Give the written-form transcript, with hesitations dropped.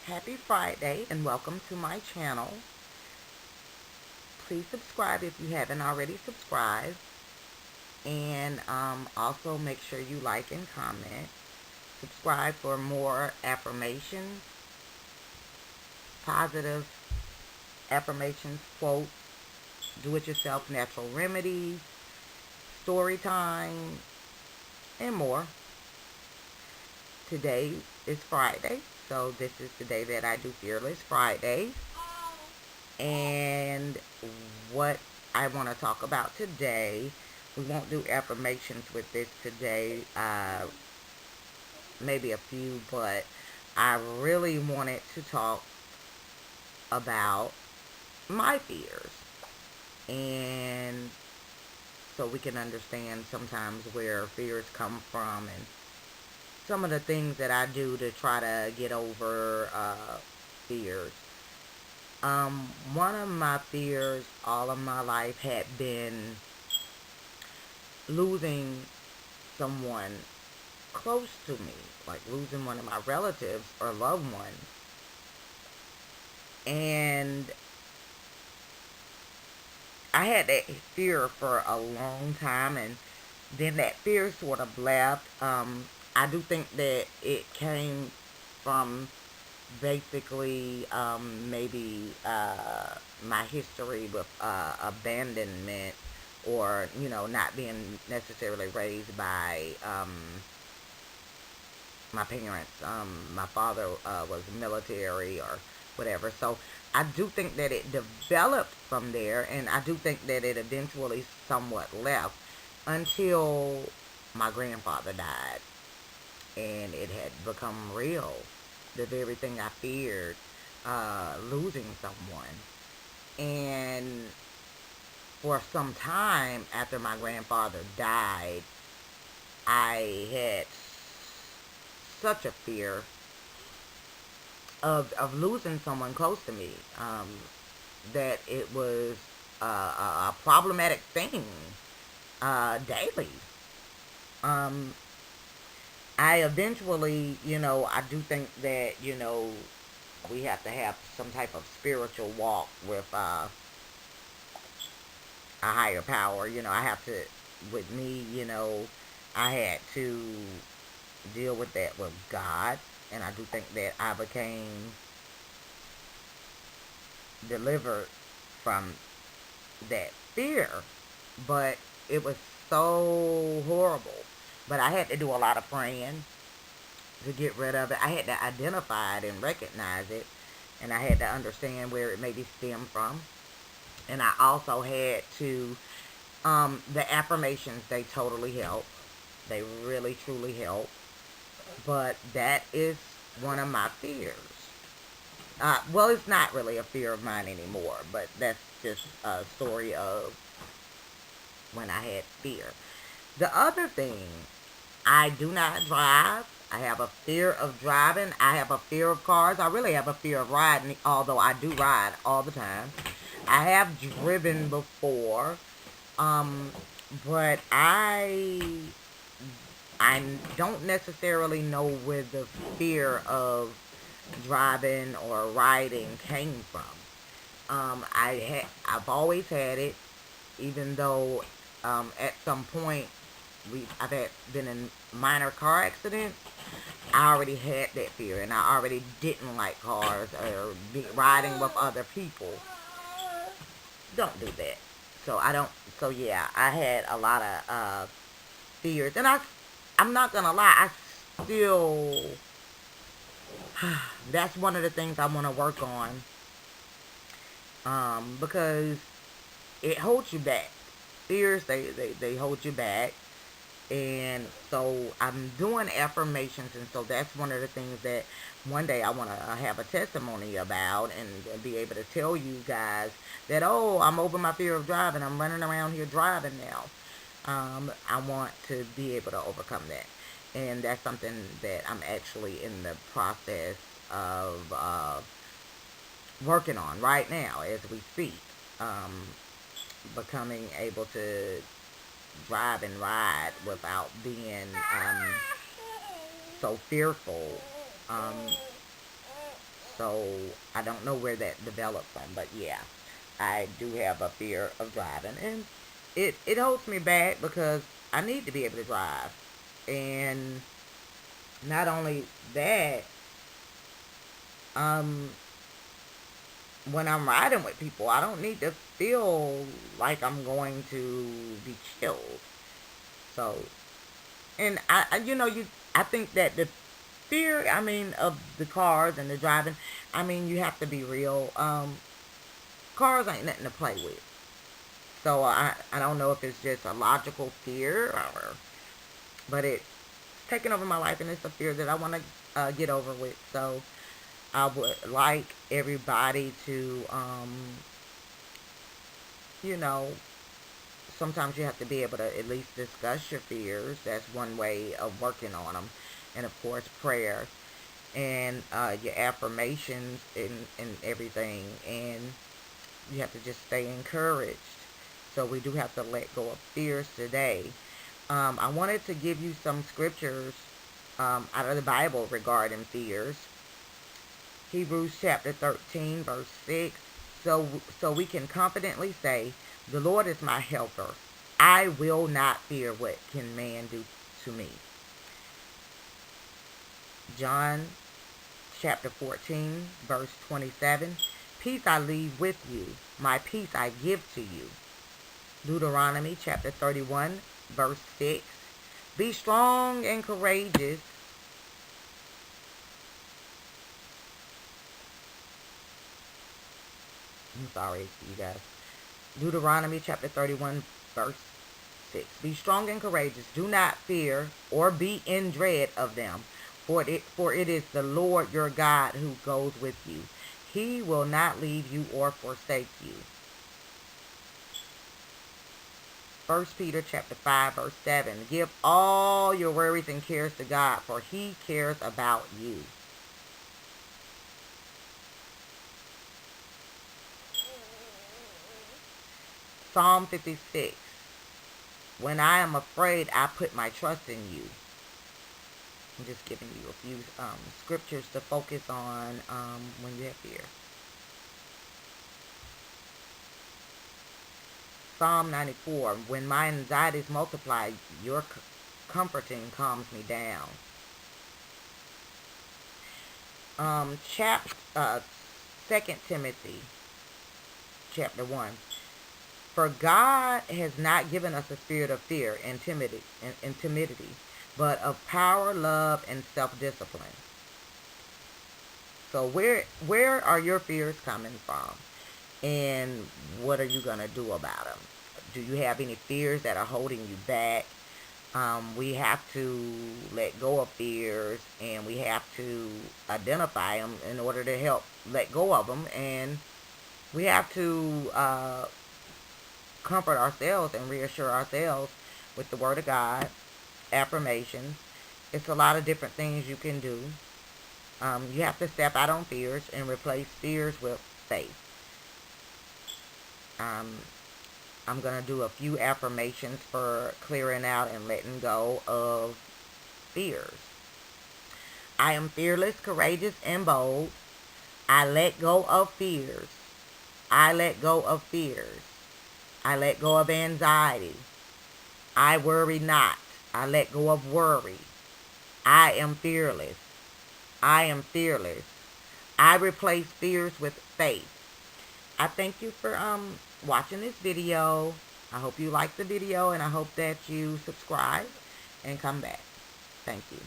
Happy Friday and welcome to my channel. Please subscribe if you haven't already subscribed. And also make sure you like and comment. Subscribe for more affirmations, positive affirmations, quotes, do-it-yourself natural remedies, story time, and more. Today is Friday, so this is the day that I do Fearless Friday. And what I want to talk about today, we won't do affirmations with this today, maybe a few, but I really wanted to talk about my fears. And so we can understand sometimes where fears come from and some of the things that I do to try to get over fears. One of my fears all of my life had been losing someone close to me, like losing one of my relatives or loved ones. And I had that fear for a long time, and then that fear sort of left. I do think that it came from basically maybe my history with abandonment, or not being necessarily raised by my parents. My father was military or whatever, so I do think that it developed from there, and I do think that it eventually somewhat left until my grandfather died, and it had become real. The very thing I feared, losing someone. And for some time after my grandfather died, I had such a fear of losing someone close to me, that it was a problematic thing daily. Um, I eventually, I do think that, we have to have some type of spiritual walk with a higher power. I have to, with me, I had to deal with that with God. And I do think that I became delivered from that fear. But it was so horrible. But I had to do a lot of praying to get rid of it. I had to identify it and recognize it. And I had to understand where it maybe stemmed from. And I also had to, the affirmations, they totally help. They really, truly help. But that is one of my fears. Well, it's not really a fear of mine anymore, but that's just a story of when I had fear. The other thing, I do not drive. I have a fear of driving. I have a fear of cars. I really have a fear of riding, although I do ride all the time. I have driven before, um, but I don't necessarily know where the fear of driving or riding came from. I've always had it, even though at some point I've been in minor car accidents. I already had that fear, and I already didn't like cars or riding with other people. Don't do that. So I don't. So yeah, I had a lot of fears, and I'm not gonna lie. I still. That's one of the things I want to work on. Because it holds you back. Fears, they hold you back. And so I'm doing affirmations, and so that's one of the things that one day I want to have a testimony about, and be able to tell you guys that, oh, I'm over my fear of driving. I'm running around here driving now. I want to be able to overcome that. And that's something that I'm actually in the process of working on right now as we speak. Becoming able to drive and ride without being so fearful. Um, So I don't know where that developed from, but yeah, I do have a fear of driving, and it holds me back because I need to be able to drive. And not only that, um, when I'm riding with people, I don't need to feel like I'm going to be killed. So, and I think that the fear, I mean, of the cars and the driving, I mean, you have to be real. Cars ain't nothing to play with. So I don't know if it's just a logical fear, but it's taken over my life, and it's a fear that I want to get over with. So I would like everybody to, you know, sometimes you have to be able to at least discuss your fears. That's one way of working on them. And of course, prayer and your affirmations and everything. And you have to just stay encouraged. So we do have to let go of fears today. I wanted to give you some scriptures out of the Bible regarding fears. Hebrews chapter 13, verse 6. So we can confidently say, the Lord is my helper. I will not fear what can man do to me. John chapter 14, verse 27. Peace I leave with you. My peace I give to you. Deuteronomy chapter 31, verse 6. Be strong and courageous. I'm sorry, you guys. Deuteronomy chapter 31, verse 6. Be strong and courageous. Do not fear or be in dread of them, for it is the Lord your God who goes with you. He will not leave you or forsake you. 1 Peter chapter 5, verse 7. Give all your worries and cares to God, for he cares about you. Psalm 56. When I am afraid, I put my trust in you. I'm just giving you a few scriptures to focus on when you have fear. Psalm 94. When my anxieties multiply, your comforting calms me down. 2 Timothy chapter 1. For God has not given us a spirit of fear and timidity, but of power, love, and self-discipline. So where are your fears coming from? And what are you going to do about them? Do you have any fears that are holding you back? We have to let go of fears, and we have to identify them in order to help let go of them. And we have to comfort ourselves and reassure ourselves with the Word of God, affirmations. It's a lot of different things you can do. You have to step out on fears and replace fears with faith. I'm going to do a few affirmations for clearing out and letting go of fears. I am fearless, courageous, and bold. I let go of fears. I let go of fears. I let go of anxiety. I worry not. I let go of worry. I am fearless. I am fearless. I replace fears with faith. I thank you for watching this video. I hope you like the video, and I hope that you subscribe and come back. Thank you.